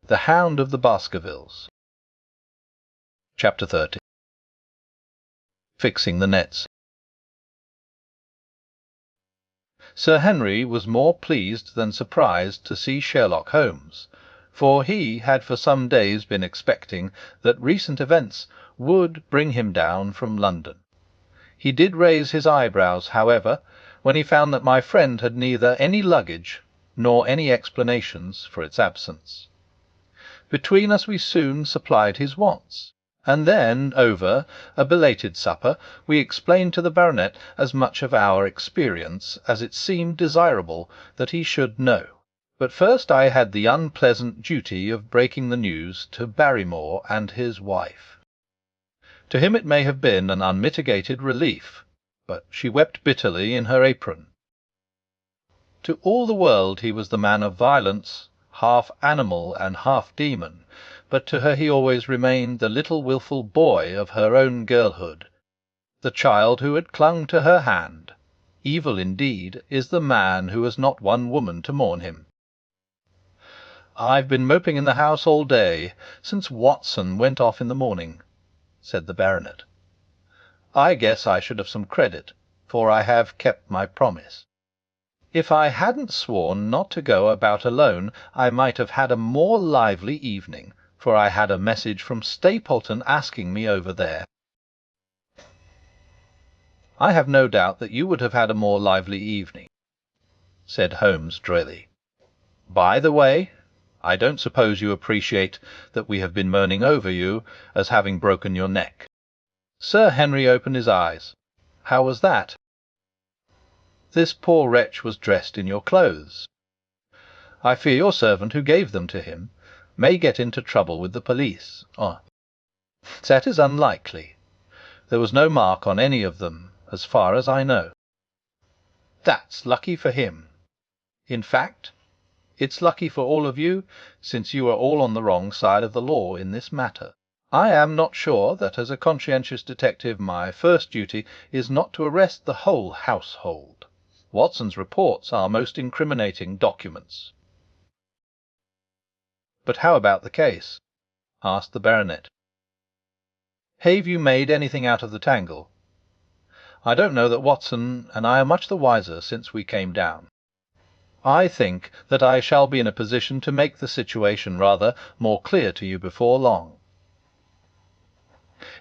The Hound of the Baskervilles. Chapter 30. Fixing the nets. Sir Henry was more pleased than surprised to see Sherlock Holmes, for he had for some days been expecting that recent events would bring him down from London. He did raise his eyebrows, however, when he found that my friend had neither any luggage nor any explanations for its absence. Between us we soon supplied his wants, and then, over a belated supper, we explained to the baronet as much of our experience as it seemed desirable that he should know. But first I had the unpleasant duty of breaking the news to Barrymore and his wife. To him it may have been an unmitigated relief, but she wept bitterly in her apron. To all the world he was the man of violence, half animal and half demon, but to her he always remained the little wilful boy of her own girlhood, the child who had clung to her hand. Evil indeed is the man who has not one woman to mourn him. "I've been moping in the house all day, since Watson went off in the morning," said the baronet. "I guess I should have some credit, for I have kept my promise. If I hadn't sworn not to go about alone, I might have had a more lively evening, for I had a message from Stapleton asking me over there." "I have no doubt that you would have had a more lively evening," said Holmes drily. "By the way, I don't suppose you appreciate that we have been moaning over you as having broken your neck." Sir Henry opened his eyes. "How was that?" "This poor wretch was dressed in your clothes. I fear your servant, who gave them to him, may get into trouble with the police." "That is unlikely. There was no mark on any of them, as far as I know." "That's lucky for him. In fact, it's lucky for all of you, since you are all on the wrong side of the law in this matter. I am not sure that as a conscientious detective my first duty is not to arrest the whole household. Watson's reports are most incriminating documents." "But how about the case?" asked the baronet. "Have you made anything out of the tangle?" "I don't know that Watson and I are much the wiser since we came down. I think that I shall be in a position to make the situation rather more clear to you before long.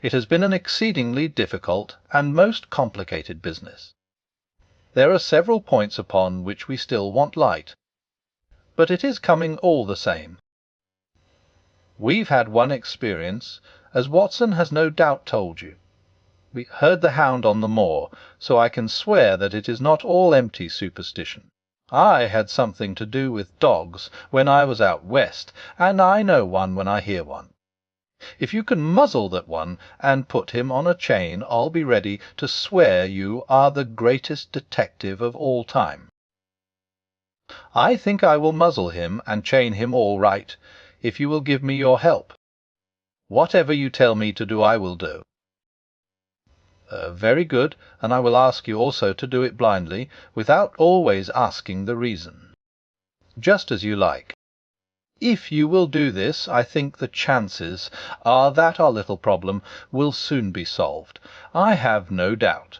It has been an exceedingly difficult and most complicated business. There are several points upon which we still want light, but it is coming all the same. We've had one experience, as Watson has no doubt told you. We heard the hound on the moor, so I can swear that it is not all empty superstition. I had something to do with dogs when I was out west, and I know one when I hear one. If you can muzzle that one and put him on a chain, I'll be ready to swear you are the greatest detective of all time. I think I will muzzle him and chain him all right, if you will give me your help. Whatever you tell me to do, I will do." "Very good, and I will ask you also to do it blindly, without always asking the reason." "Just as you like. If you will do this, I think the chances are that our little problem will soon be solved. I have no doubt."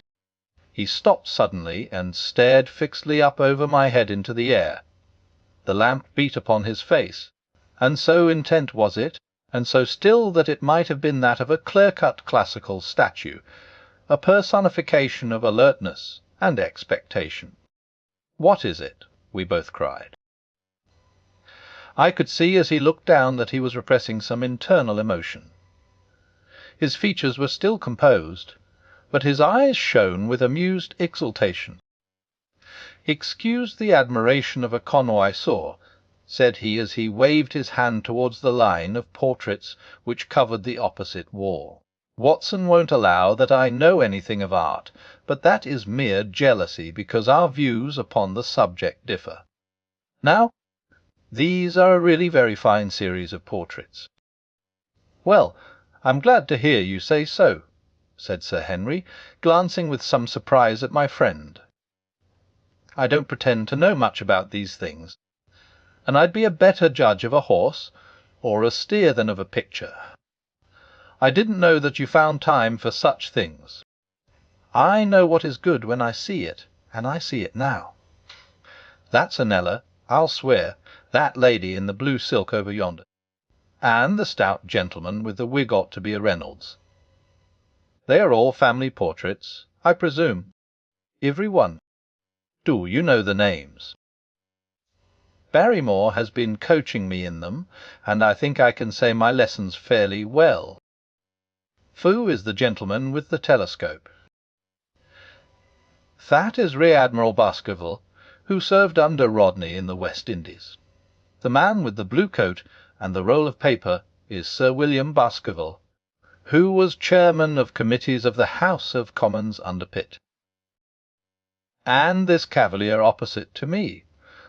He stopped suddenly and stared fixedly up over my head into the air. The lamp beat upon his face, and so intent was it, and so still, that it might have been that of a clear-cut classical statue, a personification of alertness and expectation. "What is it?" we both cried. I could see as he looked down that he was repressing some internal emotion. His features were still composed, but his eyes shone with amused exultation. "Excuse the admiration of a connoisseur," said he as he waved his hand towards the line of portraits which covered the opposite wall. "Watson won't allow that I know anything of art, but that is mere jealousy because our views upon the subject differ. Now, these are a really very fine series of portraits." "Well, I'm glad to hear you say so," said Sir Henry, glancing with some surprise at my friend. "I don't pretend to know much about these things, and I'd be a better judge of a horse, or austere than of a picture. I didn't know that you found time for such things. I know what is good when I see it, and I see it now. That's Anella, I'll swear, that lady in the blue silk over yonder, and the stout gentleman with the wig ought to be a Reynolds. They are all family portraits, I presume. Every one. Do you know the names? Barrymore has been coaching me in them, and I think I can say my lessons fairly well. Fu is the gentleman with the telescope. That is Rear Admiral Baskerville, who served under Rodney in the West Indies. The man with the blue coat and the roll of paper is Sir William Baskerville, who was chairman of committees of the House of Commons under Pitt. And this cavalier opposite to me,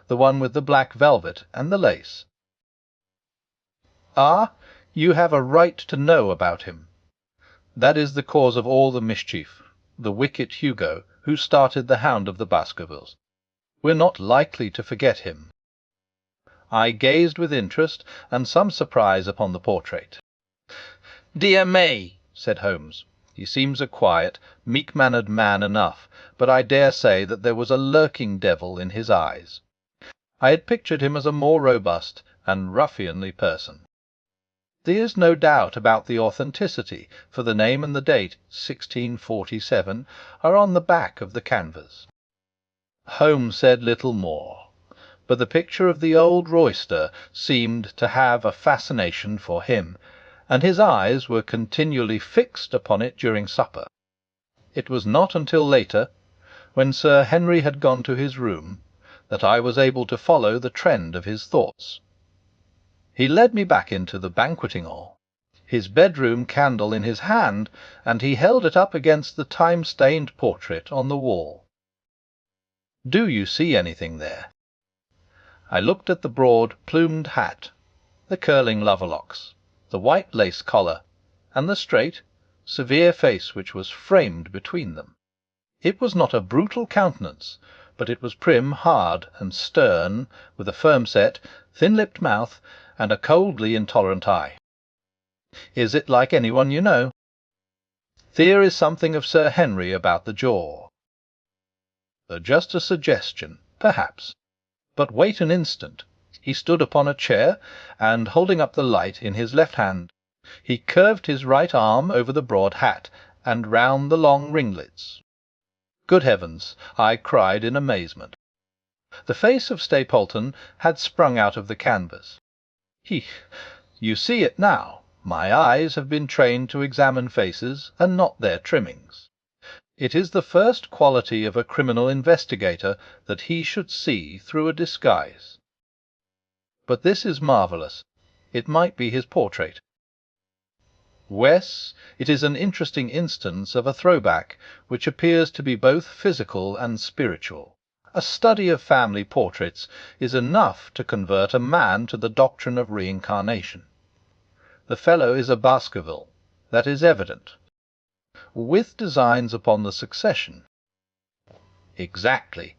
the one with the black velvet and the lace. Ah, you have a right to know about him. That is the cause of all the mischief, the wicked Hugo, who started the Hound of the Baskervilles. We're not likely to forget him. I gazed with interest and some surprise upon the portrait. "Dear me," said Holmes. He seems a quiet, meek-mannered man enough, but I dare say that there was a lurking devil in his eyes. I had pictured him as a more robust and ruffianly person. There is no doubt about the authenticity, for the name and the date, 1647, are on the back of the canvas. Holmes said little more, but the picture of the old royster seemed to have a fascination for him, and his eyes were continually fixed upon it during supper. It was not until later, when Sir Henry had gone to his room, that I was able to follow the trend of his thoughts. He led me back into the banqueting hall, his bedroom candle in his hand, and he held it up against the time-stained portrait on the wall. "Do you see anything there?" I looked at the broad plumed hat, the curling loverlocks, the white lace collar, and the straight, severe face which was framed between them. It was not a brutal countenance, but it was prim, hard, and stern, with a firm-set, thin-lipped mouth, and a coldly intolerant eye. Is it like anyone you know? There is something of Sir Henry about the jaw. Just a suggestion, perhaps. But wait an instant. He stood upon a chair, and, holding up the light in his left hand, he curved his right arm over the broad hat, and round the long ringlets. Good heavens! I cried in amazement. The face of Stapleton had sprung out of the canvas. You see it now. My eyes have been trained to examine faces, and not their trimmings. It is the first quality of a criminal investigator that he should see through a disguise. But this is marvellous. It might be his portrait. Wes, it is an interesting instance of a throwback which appears to be both physical and spiritual. A study of family portraits is enough to convert a man to the doctrine of reincarnation. The fellow is a Baskerville, that is evident, with designs upon the succession. Exactly.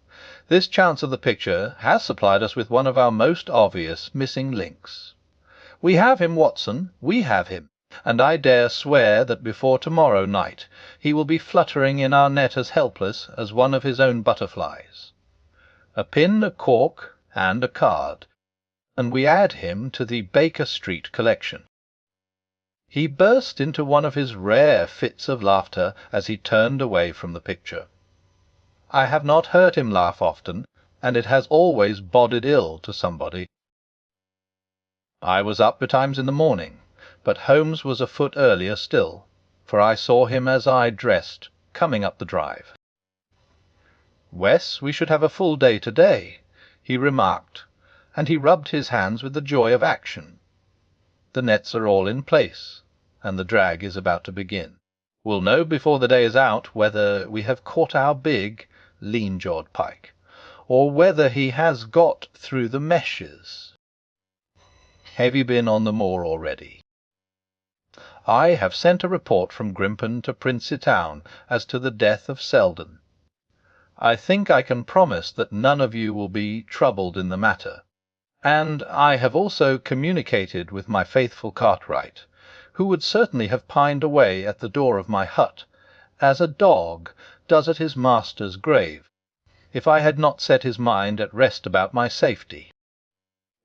This chance of the picture has supplied us with one of our most obvious missing links. We have him, Watson, we have him, and I dare swear that before tomorrow night he will be fluttering in our net as helpless as one of his own butterflies. A pin, a cork, and a card, and we add him to the Baker Street collection. He burst into one of his rare fits of laughter as he turned away from the picture. I have not heard him laugh often, and it has always boded ill to somebody. I was up betimes in the morning, but Holmes was afoot earlier still, for I saw him as I dressed, coming up the drive. "Wes, we should have a full day to-day," he remarked, and he rubbed his hands with the joy of action. "The nets are all in place, and the drag is about to begin. We'll know before the day is out whether we have caught our big, lean-jawed pike, or whether he has got through the meshes. Have you been on the moor already?" "I have sent a report from Grimpen to Princey Town as to the death of Selden. I think I can promise that none of you will be troubled in the matter, And I have also communicated with my faithful Cartwright, who would certainly have pined away at the door of my hut, as a dog does at his master's grave, if I had not set his mind at rest about my safety.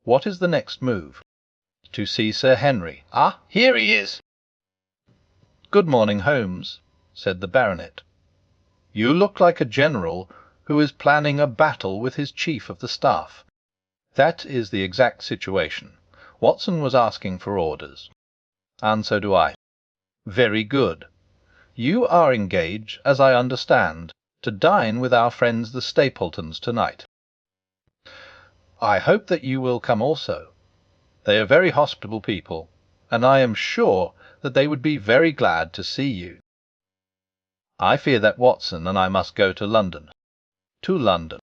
What is the next move? To see Sir Henry. Ah, here he is. Good morning, Holmes, said the baronet. You look like a general who is planning a battle with his chief of the staff. That is the exact situation. Watson was asking for orders. And so do I. Very good. You are engaged, as I understand, to dine with our friends the Stapletons tonight. I hope that you will come also. They are very hospitable people, and I am sure that they would be very glad to see you. I fear that Watson and I must go to London. To London.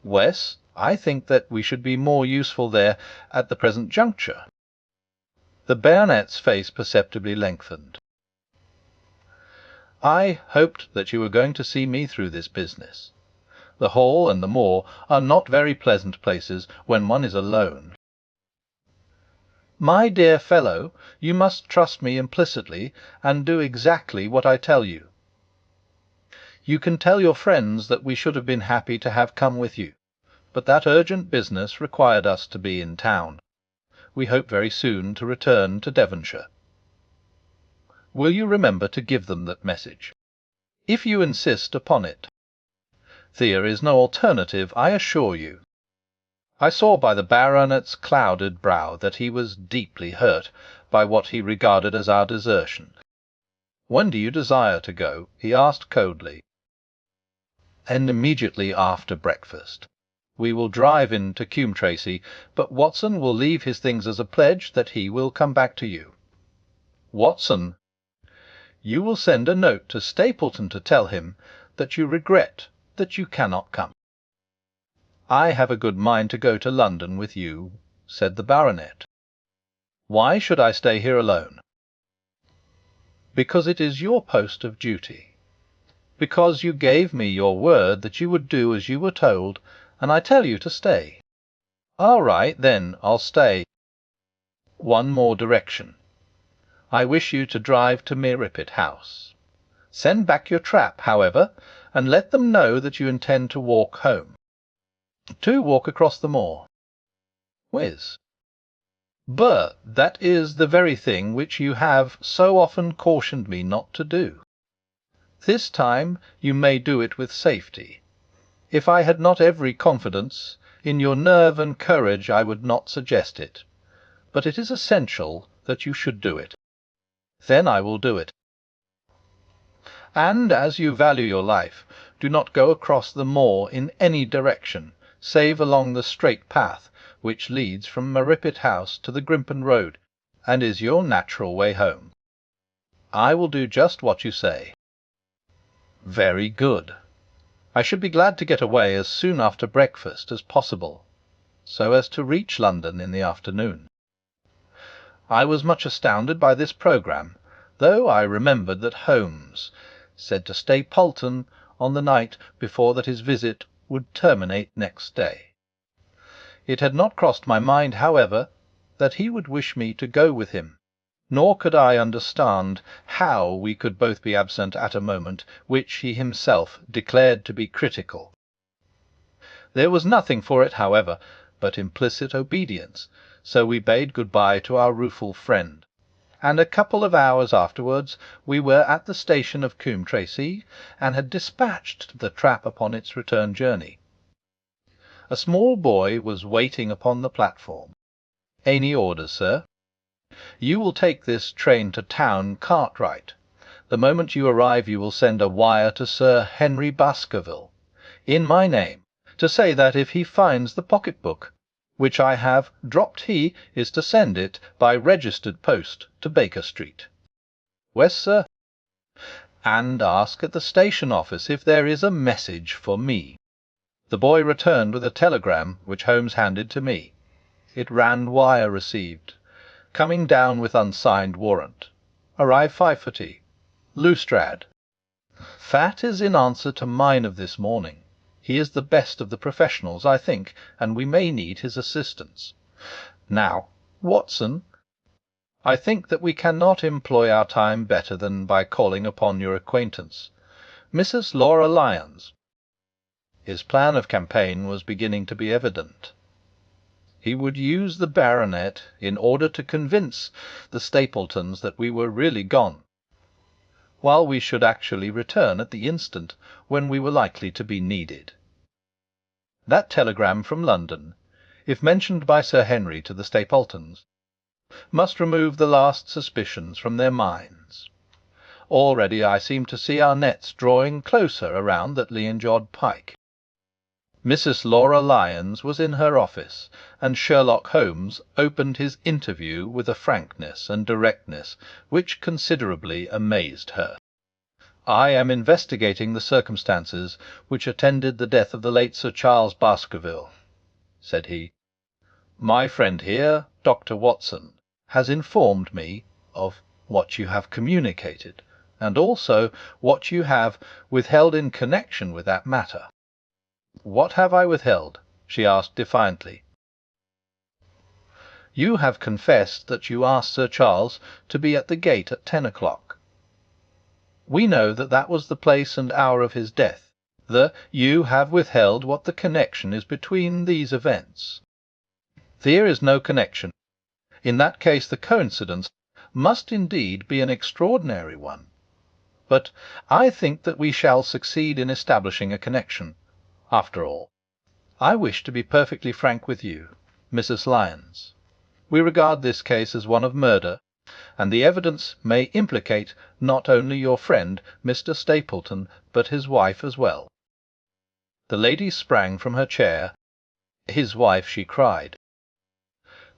Wes, I think that we should be more useful there at the present juncture. The baronet's face perceptibly lengthened. I hoped that you were going to see me through this business. The Hall and the moor are not very pleasant places when one is alone. My dear fellow, you must trust me implicitly, and do exactly what I tell you. You can tell your friends that we should have been happy to have come with you, but that urgent business required us to be in town. We hope very soon to return to Devonshire. Will you remember to give them that message, if you insist upon it? There is no alternative, I assure you. I saw by the baronet's clouded brow that he was deeply hurt by what he regarded as our desertion. When do you desire to go? He asked coldly. And immediately after breakfast. We will drive into Coombe Tracey, but Watson will leave his things as a pledge that he will come back to you. Watson, you will send a note to Stapleton to tell him that you regret that you cannot come. I have a good mind to go to London with you, said the baronet. Why should I stay here alone? Because it is your post of duty. Because you gave me your word that you would do as you were told, and I tell you to stay. All right, then, I'll stay. One more direction. I wish you to drive to Merripit House. Send back your trap, however, and let them know that you intend to walk home. To walk across the moor. Whiz. But that is the very thing which you have so often cautioned me not to do. This time you may do it with safety. If I had not every confidence in your nerve and courage, I would not suggest it. But it is essential that you should do it. Then I will do it. And as you value your life, do not go across the moor in any direction, save along the straight path which leads from Merripit House to the Grimpen Road, and is your natural way home. I will do just what you say. Very good. I should be glad to get away as soon after breakfast as possible, so as to reach London in the afternoon. I was much astounded by this programme, though I remembered that Holmes said to Stapleton on the night before that his visit would terminate next day. It had not crossed my mind, however, that he would wish me to go with him, nor could I understand how we could both be absent at a moment which he himself declared to be critical. There was nothing for it, however, but implicit obedience, so we bade good-bye to our rueful friend, and a couple of hours afterwards we were at the station of Coombe Tracey, and had dispatched the trap upon its return journey. A small boy was waiting upon the platform. Any orders, sir? You will take this train to town, Cartwright. The moment you arrive you will send a wire to Sir Henry Baskerville, in my name, to say that if he finds the pocket-book, which I have dropped, he is to send it by registered post to Baker Street. West, sir? And ask at the station office if there is a message for me. The boy returned with a telegram which Holmes handed to me. It ran, wire received. Coming down with unsigned warrant. Arrive 5:40. Loostrad. That is in answer to mine of this morning. He is the best of the professionals, I think, and we may need his assistance. Now, Watson, I think that we cannot employ our time better than by calling upon your acquaintance, Mrs. Laura Lyons." His plan of campaign was beginning to be evident. He would use the baronet in order to convince the Stapletons that we were really gone, while we should actually return at the instant when we were likely to be needed. That telegram from London, if mentioned by Sir Henry to the Stapletons, must remove the last suspicions from their minds. Already I seem to see our nets drawing closer around that Leonjod pike. Mrs. Laura Lyons was in her office, and Sherlock Holmes opened his interview with a frankness and directness which considerably amazed her. "I am investigating the circumstances which attended the death of the late Sir Charles Baskerville," said he. "My friend here, Dr. Watson, has informed me of what you have communicated, and also what you have withheld in connection with that matter." "What have I withheld?" she asked defiantly. "You have confessed that you asked Sir Charles to be at the gate at 10 o'clock. We know that that was the place and hour of his death. You have withheld what the connection is between these events. There is no connection. In that case the coincidence must indeed be an extraordinary one. But I think that we shall succeed in establishing a connection. After all, I wish to be perfectly frank with you, Mrs. Lyons. We regard this case as one of murder, and the evidence may implicate not only your friend, Mr. Stapleton, but his wife as well." The lady sprang from her chair. "His wife!" she cried.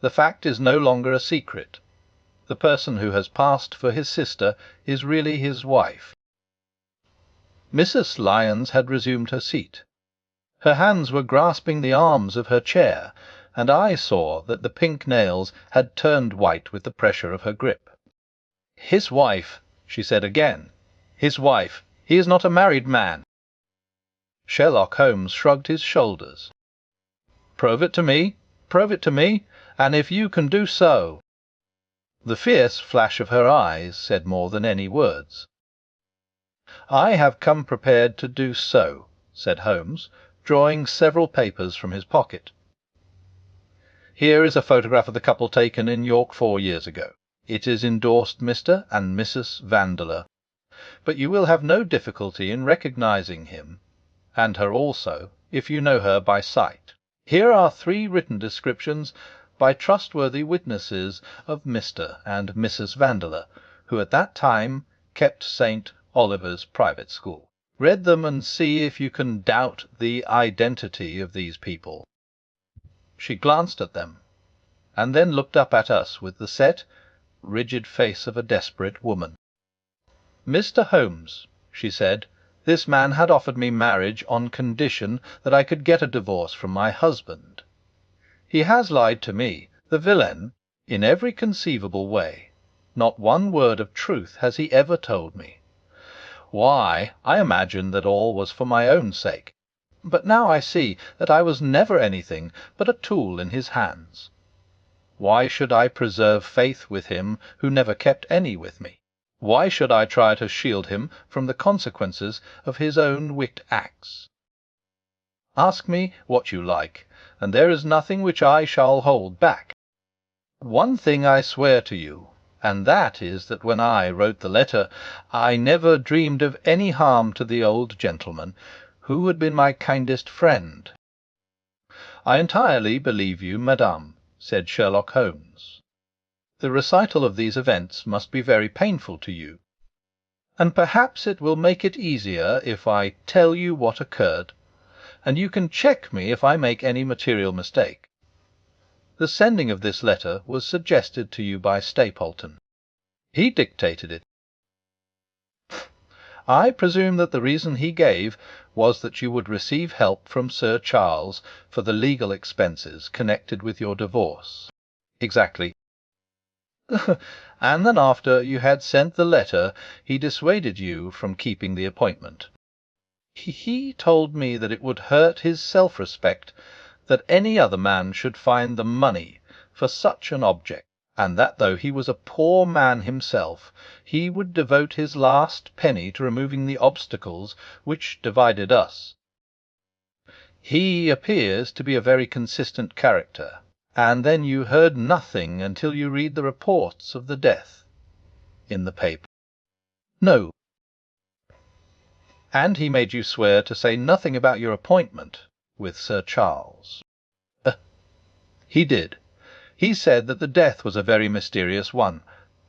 "The fact is no longer a secret. The person who has passed for his sister is really his wife." Mrs. Lyons had resumed her seat. Her hands were grasping the arms of her chair, and I saw that the pink nails had turned white with the pressure of her grip. "His wife," she said again. "His wife. He is not a married man." Sherlock Holmes shrugged his shoulders. "Prove it to me. Prove it to me. And if you can do so—" The fierce flash of her eyes said more than any words. "I have come prepared to do so," said Holmes, drawing several papers from his pocket. "Here is a photograph of the couple taken in York 4 years ago. It is endorsed Mr. and Mrs. Vandeleur, but you will have no difficulty in recognizing him, and her also, if you know her by sight. Here are 3 written descriptions by trustworthy witnesses of Mr. and Mrs. Vandeleur, who at that time kept St. Oliver's private school. Read them and see if you can doubt the identity of these people." She glanced at them, and then looked up at us with the set, rigid face of a desperate woman. "Mr. Holmes," she said, "this man had offered me marriage on condition that I could get a divorce from my husband. He has lied to me, the villain, in every conceivable way. Not one word of truth has he ever told me. Why, I imagined that all was for my own sake, but now I see that I was never anything but a tool in his hands. Why should I preserve faith with him who never kept any with me? Why should I try to shield him from the consequences of his own wicked acts? Ask me what you like, and there is nothing which I shall hold back. One thing I swear to you, and that is that when I wrote the letter I never dreamed of any harm to the old gentleman, who had been my kindest friend." "I entirely believe you, madame," said Sherlock Holmes. "The recital of these events must be very painful to you, and perhaps it will make it easier if I tell you what occurred, and you can check me if I make any material mistake. The sending of this letter was suggested to you by Stapleton. He dictated it. I presume that the reason he gave was that you would receive help from Sir Charles for the legal expenses connected with your divorce." "Exactly." "And then after you had sent the letter he dissuaded you from keeping the appointment." He told me that it would hurt his self-respect that any other man should find the money for such an object, and that though he was a poor man himself, he would devote his last penny to removing the obstacles which divided us. He appears to be a very consistent character. And then you heard nothing until you read the reports of the death in the paper? No. And he made you swear to say nothing about your appointment with Sir Charles? He did. He said that the death was a very mysterious one,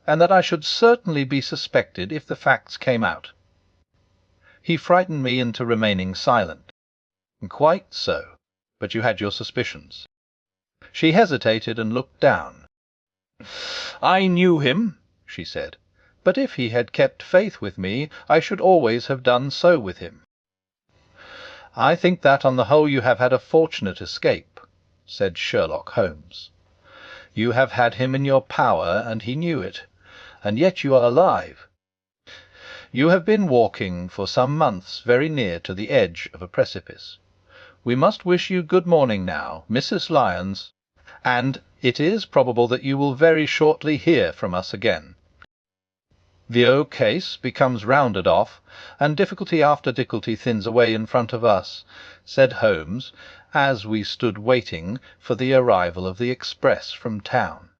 and that I should certainly be suspected if the facts came out. He frightened me into remaining silent. Quite so. But you had your suspicions. She hesitated and looked down. I knew him, she said, but if he had kept faith with me, I should always have done so with him. I think that on the whole you have had a fortunate escape, said Sherlock Holmes. You have had him in your power, and he knew it, and yet you are alive. You have been walking for some months very near to the edge of a precipice. We must wish you good morning now, Mrs. Lyons, and it is probable that you will very shortly hear from us again. The old case becomes rounded off, and difficulty after difficulty thins away in front of us, said Holmes, as we stood waiting for the arrival of the express from town.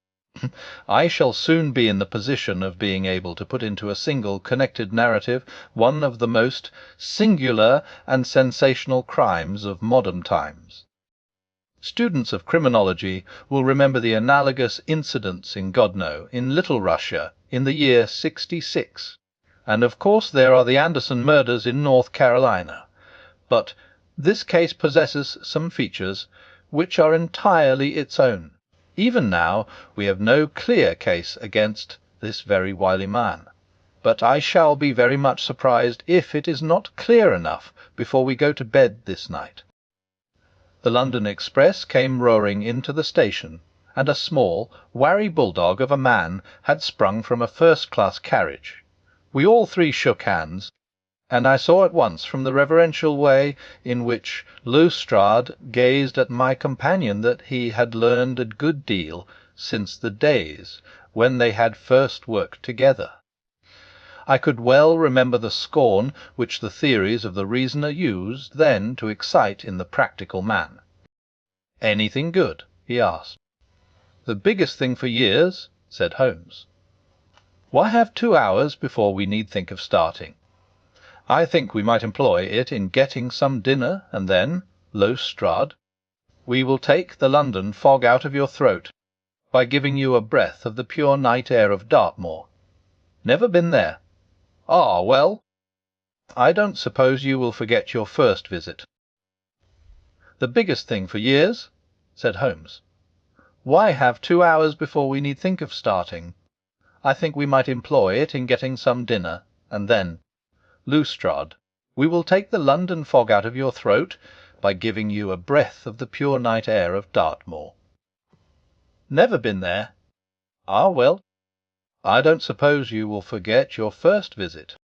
I shall soon be in the position of being able to put into a single connected narrative one of the most singular and sensational crimes of modern times. Students of criminology will remember the analogous incidents in Godno, in Little Russia, in the year '66, and of course there are the Anderson murders in North Carolina. But this case possesses some features which are entirely its own. Even now we have no clear case against this very wily man, but I shall be very much surprised if it is not clear enough before we go to bed this night. The London express came roaring into the station, and a small, wary bulldog of a man had sprung from a first-class carriage. We all three shook hands, and I saw at once from the reverential way in which Lestrade gazed at my companion that he had learned a good deal since the days when they had first worked together. I could well remember the scorn which the theories of the reasoner used then to excite in the practical man. "Anything good?" he asked. "The biggest thing for years," said Holmes. "Why have 2 hours before we need think of starting?" "I think we might employ it in getting some dinner, and then, Lestrade, we will take the London fog out of your throat by giving you a breath of the pure night air of Dartmoor. Never been there? Ah, well, I don't suppose you will forget your first visit." "The biggest thing for years," said Holmes. "Why have 2 hours before we need think of starting? I think we might employ it in getting some dinner, and then, Lestrade, we will take the London fog out of your throat by giving you a breath of the pure night air of Dartmoor. Never been there? Ah, well, I don't suppose you will forget your first visit."